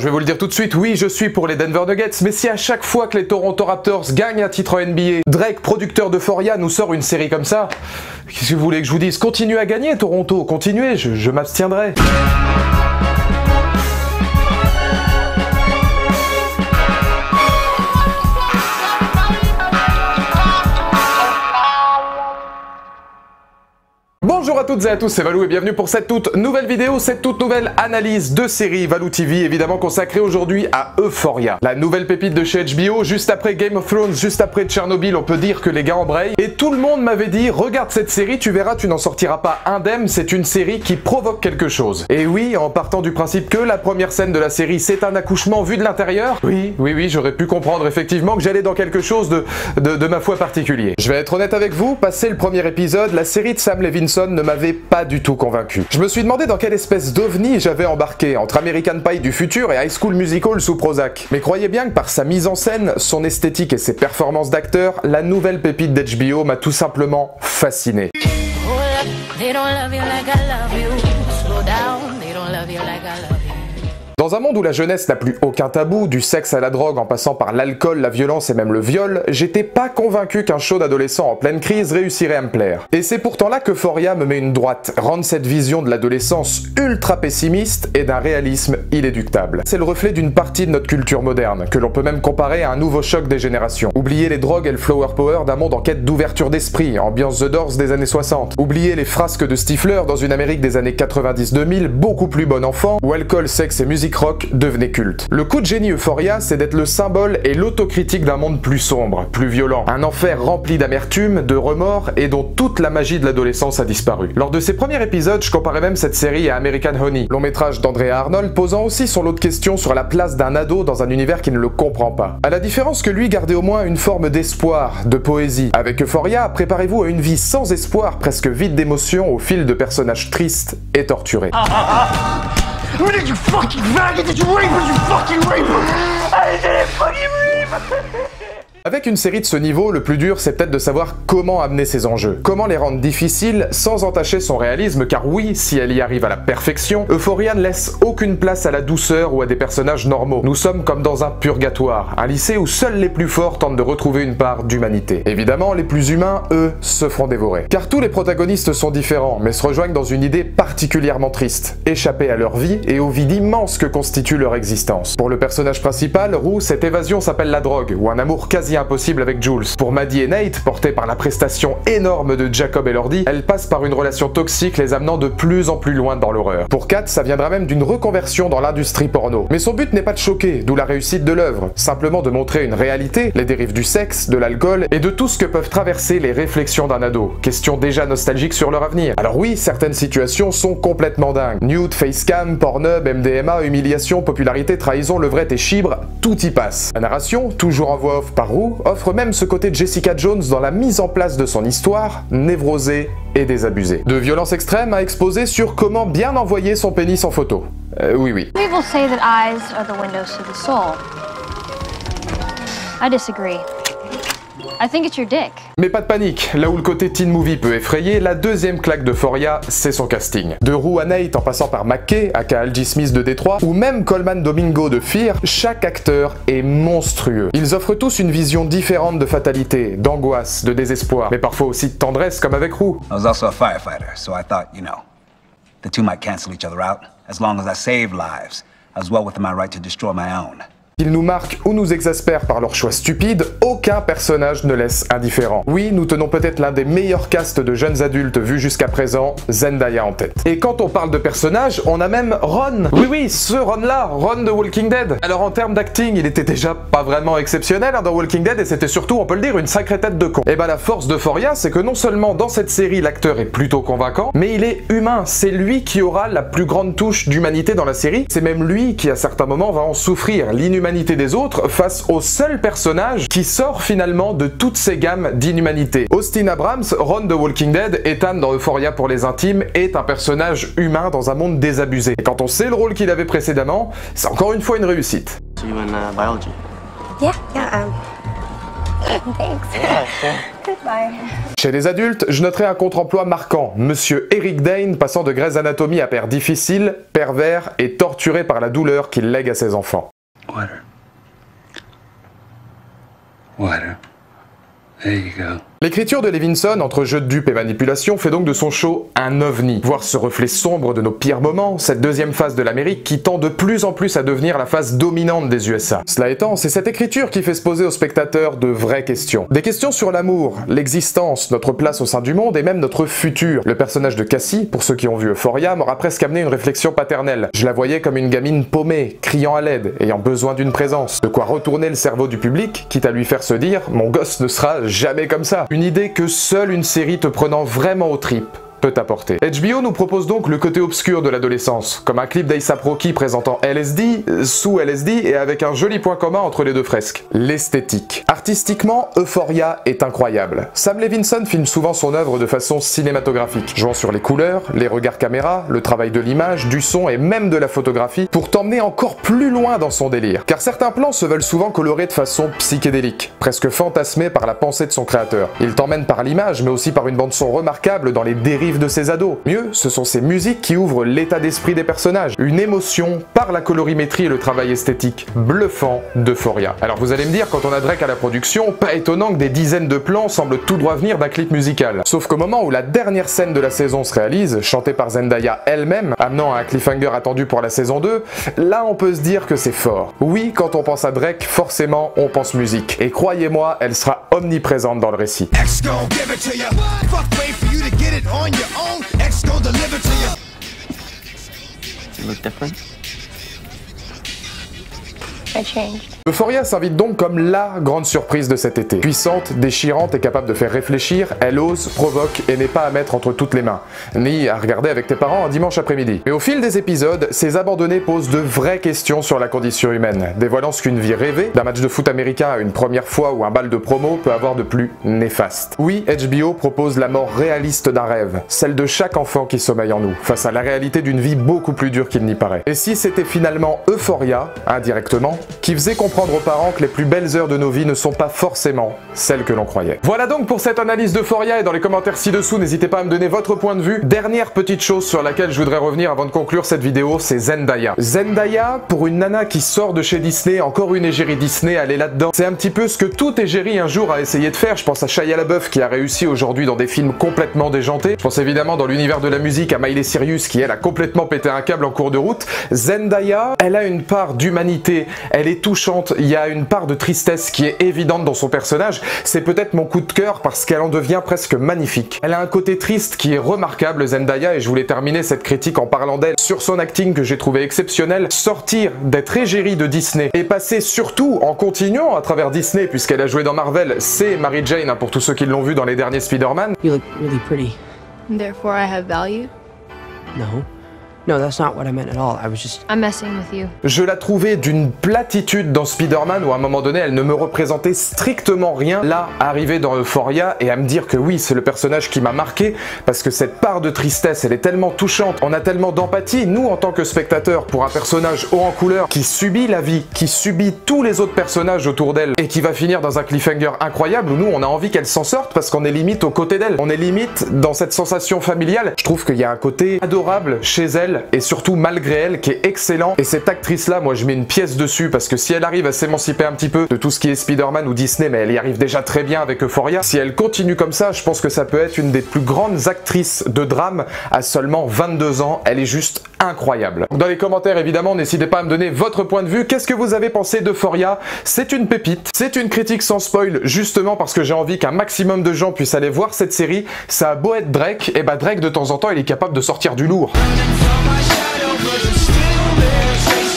je vais vous le dire tout de suite, oui, je suis pour les Denver Nuggets, mais si à chaque fois que les Toronto Raptors gagnent un titre en NBA, Drake, producteur d'Euphoria, nous sort une série comme ça, qu'est-ce que vous voulez que je vous dise? Continuez à gagner, Toronto, continuez, je m'abstiendrai. Bonjour à toutes et à tous, c'est Valou et bienvenue pour cette toute nouvelle vidéo, cette toute nouvelle analyse de série Valou TV, évidemment consacrée aujourd'hui à Euphoria. La nouvelle pépite de chez HBO, juste après Game of Thrones, juste après Tchernobyl, on peut dire que les gars embrayent. Et tout le monde m'avait dit, regarde cette série, tu verras, tu n'en sortiras pas indemne, c'est une série qui provoque quelque chose. Et oui, en partant du principe que la première scène de la série, c'est un accouchement vu de l'intérieur, oui, j'aurais pu comprendre effectivement que j'allais dans quelque chose de ma foi particulier. Je vais être honnête avec vous, passé le premier épisode, la série de Sam Levinson ne m'avait pas du tout convaincu. Je me suis demandé dans quelle espèce d'ovni j'avais embarqué, entre American Pie du futur et High School Musical sous Prozac. Mais croyez bien que par sa mise en scène, son esthétique et ses performances d'acteur, la nouvelle pépite d'HBO m'a tout simplement fasciné. Dans un monde où la jeunesse n'a plus aucun tabou, du sexe à la drogue en passant par l'alcool, la violence et même le viol, j'étais pas convaincu qu'un show d'adolescent en pleine crise réussirait à me plaire. Et c'est pourtant là que Euphoria me met une droite, rendre cette vision de l'adolescence ultra pessimiste et d'un réalisme inéluctable. C'est le reflet d'une partie de notre culture moderne, que l'on peut même comparer à un nouveau choc des générations. Oubliez les drogues et le flower power d'un monde en quête d'ouverture d'esprit, ambiance The Doors des années 60. Oubliez les frasques de Stifler dans une Amérique des années 90-2000, beaucoup plus bon enfant, où alcool, sexe et musique rock devenait culte. Le coup de génie Euphoria, c'est d'être le symbole et l'autocritique d'un monde plus sombre, plus violent. Un enfer rempli d'amertume, de remords et dont toute la magie de l'adolescence a disparu. Lors de ses premiers épisodes, je comparais même cette série à American Honey, long métrage d'Andrea Arnold posant aussi son lot de questions sur la place d'un ado dans un univers qui ne le comprend pas. À la différence que lui gardait au moins une forme d'espoir, de poésie. Avec Euphoria, préparez-vous à une vie sans espoir, presque vide d'émotions au fil de personnages tristes et torturés. Where did you fucking faggot? Did you rape her? You fucking rape her? I didn't fucking rape her! Avec une série de ce niveau, le plus dur c'est peut-être de savoir comment amener ces enjeux, comment les rendre difficiles sans entacher son réalisme, car oui, si elle y arrive à la perfection, Euphoria ne laisse aucune place à la douceur ou à des personnages normaux. Nous sommes comme dans un purgatoire, un lycée où seuls les plus forts tentent de retrouver une part d'humanité. Évidemment, les plus humains, eux, se feront dévorer. Car tous les protagonistes sont différents, mais se rejoignent dans une idée particulièrement triste, échapper à leur vie et au vide immense que constitue leur existence. Pour le personnage principal, Rue, cette évasion s'appelle la drogue, ou un amour quasi impossible avec Jules. Pour Maddie et Nate, portés par la prestation énorme de Jacob Elordi, elle passe par une relation toxique les amenant de plus en plus loin dans l'horreur. Pour Kat, ça viendra même d'une reconversion dans l'industrie porno. Mais son but n'est pas de choquer, d'où la réussite de l'œuvre, simplement de montrer une réalité, les dérives du sexe, de l'alcool et de tout ce que peuvent traverser les réflexions d'un ado. Question déjà nostalgique sur leur avenir. Alors oui, certaines situations sont complètement dingues. Nude, facecam, Pornhub, MDMA, humiliation, popularité, trahison, levrette et chibre, tout y passe. La narration, toujours en voix off par Rue, offre même ce côté de Jessica Jones dans la mise en place de son histoire, névrosée et désabusée. De violence extrême à exposer sur comment bien envoyer son pénis en photo. Oui. People say that eyes are the windows to the soul. I disagree. I think it's your dick. Mais pas de panique, là où le côté teen movie peut effrayer, la deuxième claque d'Euphoria, c'est son casting. De Rue à Nate en passant par McKay, aka Algie Smith de Détroit, ou même Coleman Domingo de Fear, chaque acteur est monstrueux. Ils offrent tous une vision différente de fatalité, d'angoisse, de désespoir, mais parfois aussi de tendresse comme avec Rue. I was also a firefighter, so I thought, you know, the two might cancel each other out. As long as I save lives, I was well within my right to destroy my own. Ils nous marquent ou nous exaspèrent par leurs choix stupides, aucun personnage ne laisse indifférent. Oui, nous tenons peut-être l'un des meilleurs castes de jeunes adultes vus jusqu'à présent, Zendaya en tête. Et quand on parle de personnages, on a même Ron. Oui, ce Ron-là, Ron de Walking Dead. Alors en termes d'acting, il était déjà pas vraiment exceptionnel dans Walking Dead et c'était surtout, on peut le dire, une sacrée tête de con. Et bah la force d'Euphoria, c'est que non seulement dans cette série, l'acteur est plutôt convaincant, mais il est humain. C'est lui qui aura la plus grande touche d'humanité dans la série. C'est même lui qui, à certains moments, va en souffrir. L'inhumanité des autres face au seul personnage qui sort finalement de toutes ces gammes d'inhumanité. Austin Abrams, Ron de Walking Dead, Ethan dans Euphoria pour les intimes, est un personnage humain dans un monde désabusé. Et quand on sait le rôle qu'il avait précédemment, c'est encore une fois une réussite. So you in biology? Yeah, thanks. Goodbye. Chez les adultes, je noterai un contre-emploi marquant. Monsieur Eric Dane passant de Grey's Anatomy à père difficile, pervers et torturé par la douleur qu'il lègue à ses enfants. Water. Water. There you go. L'écriture de Levinson, entre jeu de dupes et manipulation, fait donc de son show un ovni. Voir ce reflet sombre de nos pires moments, cette deuxième phase de l'Amérique qui tend de plus en plus à devenir la phase dominante des USA. Cela étant, c'est cette écriture qui fait se poser aux spectateurs de vraies questions. Des questions sur l'amour, l'existence, notre place au sein du monde et même notre futur. Le personnage de Cassie, pour ceux qui ont vu Euphoria, m'aura presque amené une réflexion paternelle. Je la voyais comme une gamine paumée, criant à l'aide, ayant besoin d'une présence. De quoi retourner le cerveau du public, quitte à lui faire se dire « mon gosse ne sera jamais comme ça ». Une idée que seule une série te prenant vraiment aux tripes peut apporter. HBO nous propose donc le côté obscur de l'adolescence, comme un clip d'A$AP Rocky présentant LSD, sous LSD et avec un joli point commun entre les deux fresques, l'esthétique. Artistiquement, Euphoria est incroyable. Sam Levinson filme souvent son œuvre de façon cinématographique, jouant sur les couleurs, les regards caméra, le travail de l'image, du son et même de la photographie, pour t'emmener encore plus loin dans son délire. Car certains plans se veulent souvent colorés de façon psychédélique, presque fantasmés par la pensée de son créateur. Il t'emmène par l'image, mais aussi par une bande-son remarquable dans les dérives de ses ados. Mieux, ce sont ces musiques qui ouvrent l'état d'esprit des personnages. Une émotion par la colorimétrie et le travail esthétique bluffant d'Euphoria. Alors vous allez me dire, quand on a Drake à la production, pas étonnant que des dizaines de plans semblent tout droit venir d'un clip musical. Sauf qu'au moment où la dernière scène de la saison se réalise, chantée par Zendaya elle-même, amenant à un cliffhanger attendu pour la saison 2, là on peut se dire que c'est fort. Oui, quand on pense à Drake, forcément on pense musique. Et croyez-moi, elle sera omniprésente dans le récit. You look different. I changed. Euphoria s'invite donc comme la grande surprise de cet été. Puissante, déchirante et capable de faire réfléchir, elle ose, provoque et n'est pas à mettre entre toutes les mains, ni à regarder avec tes parents un dimanche après-midi. Mais au fil des épisodes, ces abandonnés posent de vraies questions sur la condition humaine, dévoilant ce qu'une vie rêvée, d'un match de foot américain à une première fois ou un bal de promo, peut avoir de plus néfaste. Oui, HBO propose la mort réaliste d'un rêve, celle de chaque enfant qui sommeille en nous, face à la réalité d'une vie beaucoup plus dure qu'il n'y paraît. Et si c'était finalement Euphoria, indirectement, qui faisait comprendre aux parents que les plus belles heures de nos vies ne sont pas forcément celles que l'on croyait. Voilà donc pour cette analyse d'Euphoria, et dans les commentaires ci-dessous, n'hésitez pas à me donner votre point de vue. Dernière petite chose sur laquelle je voudrais revenir avant de conclure cette vidéo, c'est Zendaya. Zendaya, pour une nana qui sort de chez Disney, encore une égérie Disney, elle est là-dedans. C'est un petit peu ce que toute égérie un jour a essayé de faire. Je pense à Shia LaBeouf qui a réussi aujourd'hui dans des films complètement déjantés. Je pense évidemment dans l'univers de la musique à Miley Cyrus qui elle a complètement pété un câble en cours de route. Zendaya, elle a une part d'humanité, elle est touchante, il y a une part de tristesse qui est évidente dans son personnage. C'est peut-être mon coup de cœur parce qu'elle en devient presque magnifique. Elle a un côté triste qui est remarquable, Zendaya, et je voulais terminer cette critique en parlant d'elle sur son acting que j'ai trouvé exceptionnel. Sortir d'être égérie de Disney et passer surtout en continuant à travers Disney, puisqu'elle a joué dans Marvel, c'est Mary Jane, hein, pour tous ceux qui l'ont vu dans les derniers Spider-Man. You look really pretty. Therefore, I have value. No. No, that's not what I meant at all. I was just... I'm messing with you. Je la trouvais d'une platitude dans Spider-Man où à un moment donné elle ne me représentait strictement rien. Là, arriver dans Euphoria et à me dire que oui, c'est le personnage qui m'a marqué parce que cette part de tristesse, elle est tellement touchante. On a tellement d'empathie, nous en tant que spectateurs, pour un personnage haut en couleur qui subit la vie, qui subit tous les autres personnages autour d'elle et qui va finir dans un cliffhanger incroyable où nous on a envie qu'elle s'en sorte parce qu'on est limite aux côtés d'elle. On est limite dans cette sensation familiale. Je trouve qu'il y a un côté adorable chez elle et surtout malgré elle qui est excellent, et cette actrice là moi je mets une pièce dessus parce que si elle arrive à s'émanciper un petit peu de tout ce qui est Spider-Man ou Disney, mais elle y arrive déjà très bien avec Euphoria, si elle continue comme ça je pense que ça peut être une des plus grandes actrices de drame à seulement 22 ans, elle est juste incroyable. Dans les commentaires évidemment n'hésitez pas à me donner votre point de vue, qu'est-ce que vous avez pensé d'Euphoria? C'est une pépite, c'est une critique sans spoil justement parce que j'ai envie qu'un maximum de gens puissent aller voir cette série. Ça a beau être Drake, et bah Drake de temps en temps il est capable de sortir du lourd. My shadow, but I'm still there.